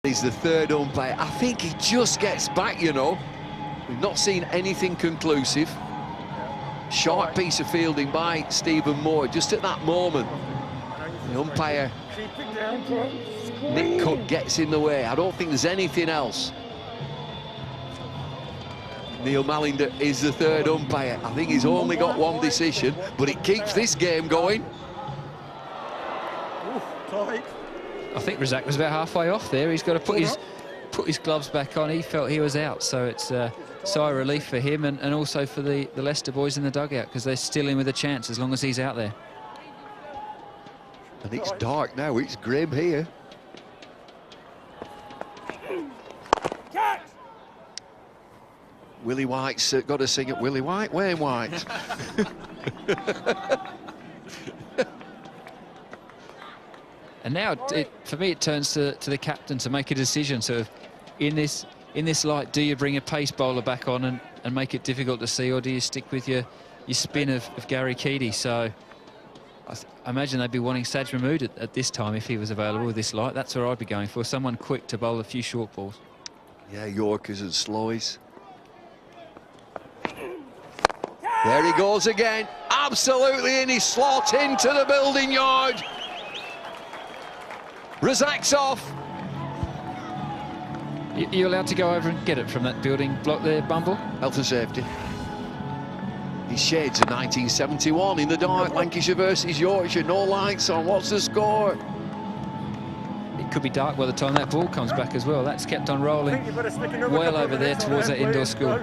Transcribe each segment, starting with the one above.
He's the third umpire. I think he just gets back, you know. We've not seen anything conclusive. Short piece of fielding by Stephen Moore just at that moment. The umpire, Nick Cook, gets in the way. I don't think there's anything else. Neil Mallinder is the third umpire. I think he's only got one decision, but it keeps this game going. I think Razzaq was about halfway off there. He's got to put his gloves back on. He felt he was out, so it's a sigh of relief for him and also for the Leicester boys in the dugout, because they're still in with a chance as long as he's out there. And it's dark now, it's grim here. Willie White's got to sing it. Willie White, Wayne White. And now, for me, it turns to the captain to make a decision. So, in this light, do you bring a pace bowler back on and make it difficult to see, or do you stick with your spin of Gary Keady? So, I imagine they'd be wanting Saj Mahmood at this time if he was available with this light. That's where I'd be going for, someone quick to bowl a few short balls. Yeah, Yorkers and slowies. There he goes again, absolutely in his slot into the building yard. Razzaq's off. You allowed to go over and get it from that building block there, Bumble? Health and safety. His shades of 1971 in the dark, Lancashire versus Yorkshire, no lights on. What's the score? It could be dark by the time that ball comes back as well. That's kept on rolling well over there towards that indoor school.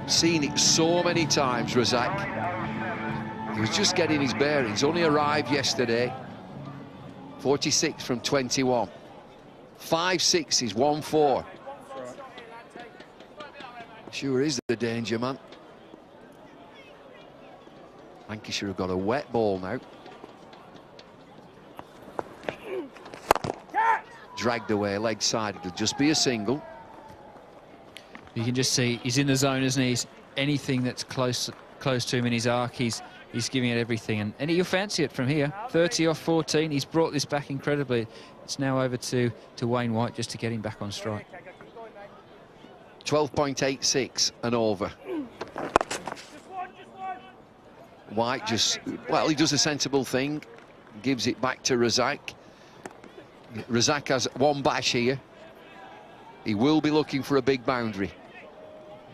Seen it so many times, Razzaq. He was just getting his bearings, only arrived yesterday. 46 from 21. 5 6s, 1 4. Sure is the danger, man. Lancashire have got a wet ball now. Dragged away, leg side, it'll just be a single. You can just see he's in the zone, isn't he? He's anything that's close to him in his arc, he's giving it everything, and you'll fancy it from here. 30 off 14, he's brought this back incredibly. It's now over to Wayne White just to get him back on strike. 12.86 and over. White just, well, he does a sensible thing, gives it back to Razzaq. Razzaq has one bash here. He will be looking for a big boundary.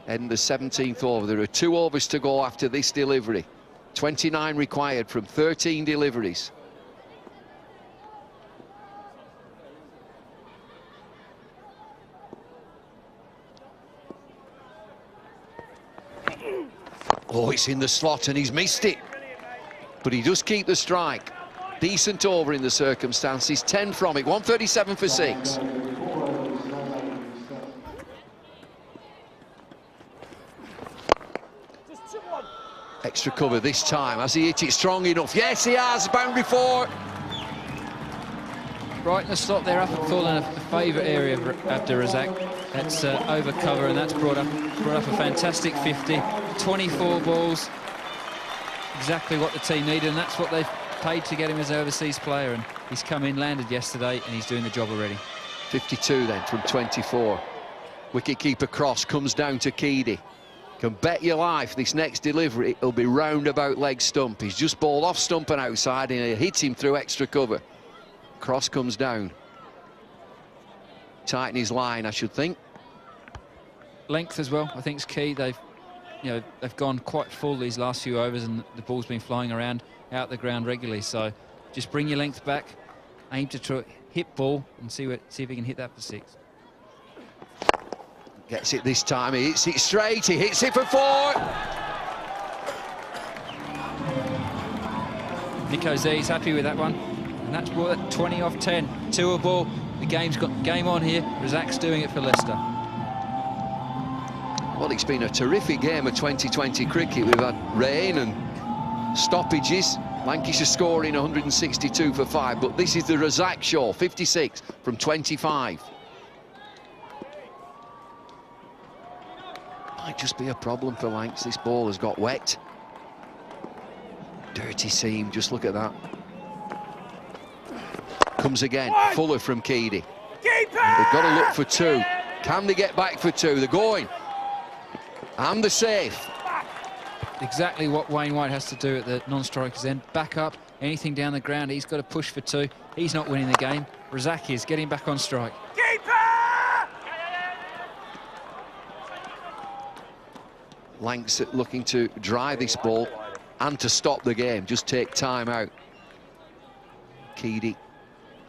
And the 17th over. There are 2 overs to go after this delivery. 29 required from 13 deliveries. Oh, it's in the slot and he's missed it. But he does keep the strike. Decent over in the circumstances. 10 from it. 137 for 6. Extra cover this time. Has he hit it strong enough? Yes, he has. Boundary 4. Right in the slot there, up and full in a favourite area of Abdul Razzaq. That's over cover, and that's brought up a fantastic 50. 24 balls, exactly what the team needed, and that's what they've paid to get him as an overseas player. And he's come in, landed yesterday, and he's doing the job already. 52 then from 24. Wicket-keeper cross comes down to Keady. Can bet your life this next delivery it'll be round about leg stump. He's just bowled off stump and outside, and it hits him through extra cover. Cross comes down. Tighten his line, I should think. Length as well, I think, is key. They've gone quite full these last few overs, and the ball's been flying around out the ground regularly. So just bring your length back, aim to hit ball, and see if he can hit that for 6. Gets it this time, he hits it straight, he hits it for 4. Nico Z's happy with that one, and that's brought it 20 off 10. 2 a ball, the game's got game on here. Razzaq's doing it for Leicester. Well, it's been a terrific game of 2020 cricket. We've had rain and stoppages. Lancashire scoring 162 for 5, but this is the Razzaq show, 56 from 25. Might just be a problem for Lancs. This ball has got wet. Dirty seam, just look at that. Comes again, Fuller from Keedy. They've got to look for two. Can they get back for two? They're going. And they're safe. Exactly what Wayne White has to do at the non-striker's end. Back up, anything down the ground, he's got to push for two. He's not winning the game. Razzaq is getting back on strike. Lanks looking to drive this ball and to stop the game, just take time out. Keedy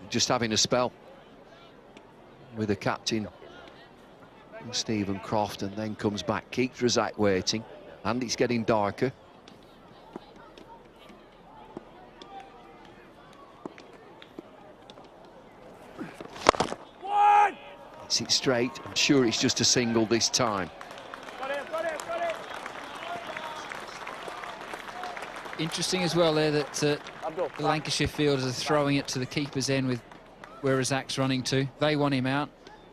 just having a spell with the captain, Stephen Croft, and then comes back, keeps Razzaq waiting, and it's getting darker. Hits it straight. I'm sure it's just a single this time. Interesting as well there that the Lancashire fielders are throwing it to the keeper's end with where Razzaq's running to. They want him out.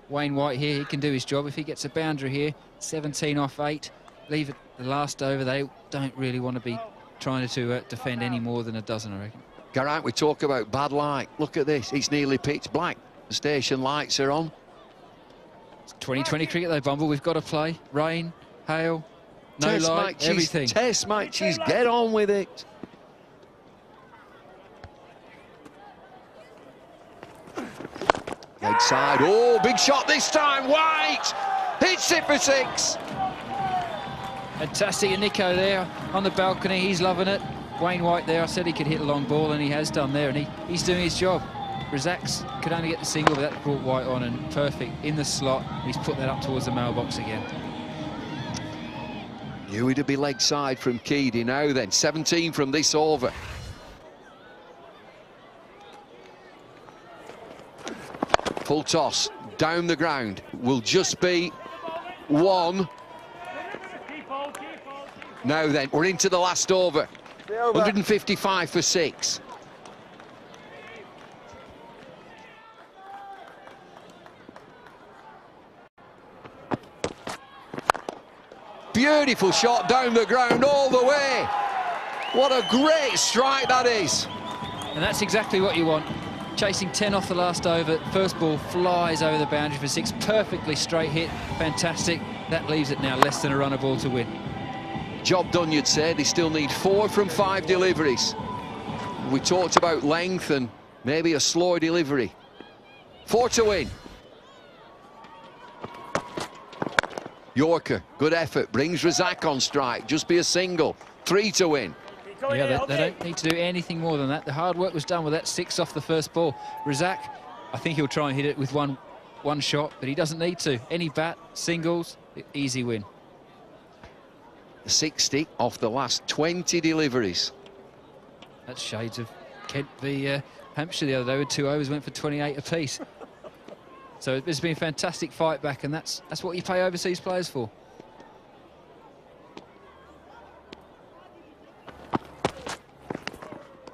Wayne White here, he can do his job. If he gets a boundary here, 17 off 8, leave it the last over. They don't really want to be trying to defend any more than a dozen, I reckon. Geraint, we talk about bad light. Look at this, it's nearly pitch black. The station lights are on. It's 2020 cricket though, Bumble. We've got to play. Rain, hail, no Test light, matches, everything. Test matches, get on with it. Leg side, oh, big shot this time, White! Hits it for 6. Fantastic, and Nico there on the balcony, he's loving it. Wayne White there, I said he could hit a long ball, and he has done there, and he's doing his job. Razzaq could only get the single, but that brought White on, and perfect in the slot. He's put that up towards the mailbox again. Knew it'd be leg side from Keedy now then, 17 from this over. Full toss, down the ground, will just be 1. Now then, we're into the last over. 155 for 6. Beautiful shot down the ground all the way. What a great strike that is. And that's exactly what you want. Chasing 10 off the last over. First ball flies over the boundary for 6. Perfectly straight hit. Fantastic. That leaves it now less than a runner ball to win. Job done, you'd say. They still need 4 from 5 deliveries. We talked about length and maybe a slower delivery. 4 to win. Yorker, good effort, brings Razzaq on strike. Just be a single. 3 to win. Yeah, they don't need to do anything more than that. The hard work was done with that 6 off the first ball. Razzaq, I think he'll try and hit it with one shot, but he doesn't need to. Any bat, singles, easy win. 60 off the last 20 deliveries. That's shades of Kent v Hampshire the other day with 2 overs, went for 28 apiece. So it's been a fantastic fight back, and that's what you pay overseas players for.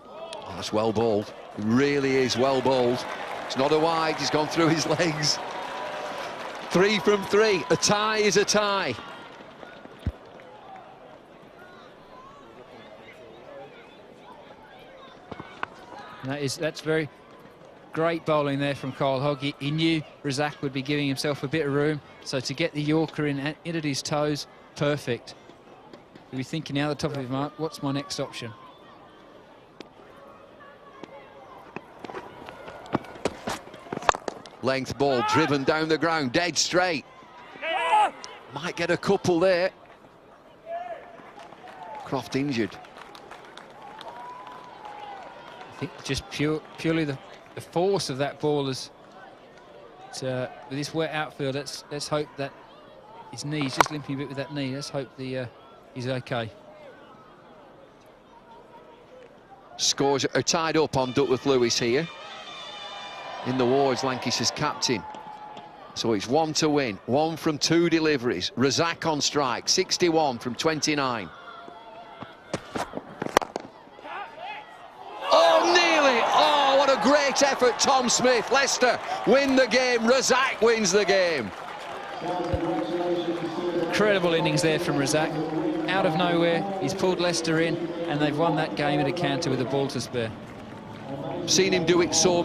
Oh, that's well bowled. It really is well bowled. It's not a wide, he's gone through his legs. 3 from 3. A tie is a tie. And that's very great bowling there from Kyle Hogg. He knew Razzaq would be giving himself a bit of room, so to get the Yorker in at his toes, perfect. He'll be thinking now at the top of his mark, what's my next option? Length ball driven down the ground, dead straight. Might get a couple there. Croft injured. I think just purely the force of that ball is with this wet outfield. Let's hope that his knee's just limping a bit with that knee. Let's hope he's okay. Scores are tied up on Duckworth Lewis here. In the wards, Lancashire's captain. So it's 1 to win, 1 from 2 deliveries. Razzaq on strike, 61 from 29. Oh, nearly! Oh, what a great effort, Tom Smith. Leicester win the game. Razzaq wins the game. Incredible innings there from Razzaq. Out of nowhere, he's pulled Leicester in, and they've won that game at a counter with a ball to spare. Seen him do it so